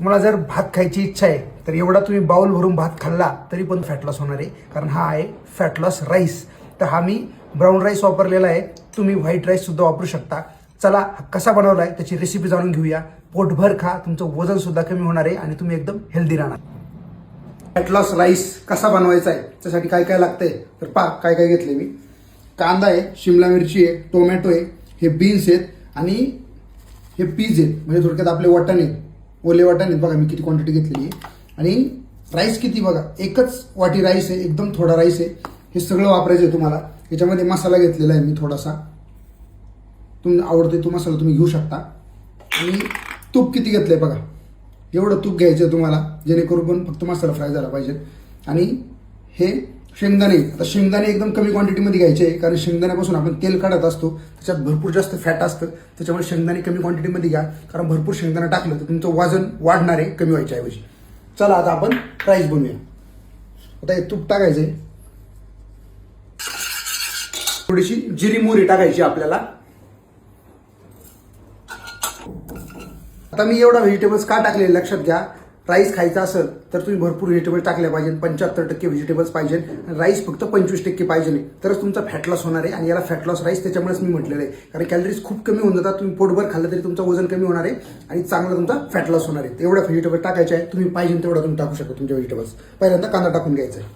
तुम्हाला जर भात खायची इच्छा आहे तर एवढा तुम्ही बाउल भरून भात खाल्ला तरी पण फॅट लॉस होणार आहे, कारण हा आहे फॅट लॉस राईस. तर हा मी ब्राऊन राईस वापरलेला आहे, तुम्ही व्हाईट राईस सुद्धा वापरू शकता. चला हा कसा बनवला आहे त्याची रेसिपी जाणून घेऊया. पोटभर खा, तुमचं वजन सुद्धा कमी होणार आहे आणि तुम्ही एकदम हेल्दी राहणार. फॅट लॉस राईस कसा बनवायचा आहे त्यासाठी काय काय लागतंय तर पहा काय काय घेतले मी. कांदा आहे, शिमला मिरची आहे, टोमॅटो आहे, हे बीन्स आहेत आणि हे पीज आहेत, म्हणजे थोडक्यात आपले वाटाणे, ओले वाटाणे बघा मी किती क्वांटिटी घेतलेली आहे. आणि राईस किती बघा, एकच वाटी राईस आहे, एकदम थोडा राईस आहे. हे सगळं वापरायचं आहे तुम्हाला. याच्यामध्ये मसाला घेतलेला आहे मी थोडासा, तुम्हाला आवडते तो मसाला तुम्ही घेऊ शकता. आणि तूप किती घेतलंय बघा, एवढं तूप घ्यायचं आहे तुम्हाला, जेणेकरून पण फक्त मसाला फ्राय झाला पाहिजे. आणि हे शेंगदाणे, आता शेंगदाणे एकदम कमी क्वांटिटीमध्ये घ्यायचे आहे, कारण शेंगदाण्यापासून आपण तेल काढत असतो, त्याच्यात भरपूर जास्त फॅट असतं. त्याच्यामुळे शेंगदाणे कमी क्वांटिटीमध्ये घ्या, कारण भरपूर शेंगदाणा टाकलं तर तुमचं वजन वाढणार आहे कमी व्हायच्या ऐवजी. चला आता आपण राईस बनवूया. आता हे तूप टाकायचं आहे, थोडीशी जिरी मोहरी टाकायची आपल्याला. आता मी एवढा व्हेजिटेबल्स का टाकले लक्षात घ्या. राईस खायचा असेल तर तुम्ही भरपूर व्हेजिटेबल्स टाकल्या पाहिजे, 75% व्हेजिटेबल्स पाहिजे. राईस फक्त 25% पाहिजे नाही, तरच तुमचा फॅट लॉस होणार आहे. आणि याला फॅट लॉस राईस त्याच्यामुळेच मी म्हटलेलं आहे, कारण कॅलरीज खूप कमी होऊन जातात. तुम्ही पोटभर खाल्लं तरी तुमचं वजन कमी होणार आहे आणि चांगला तुमचा फॅट लॉस होणार आहे. एवढ्या व्हेजिटेबल टाकायचे आहे, तुम्ही पाहिजे तेवढा तुम्ही टाकू शकता तुमच्या व्हेजिटेबल्स. पहिल्यांदा कांदा टाकून घ्यायचा आहे.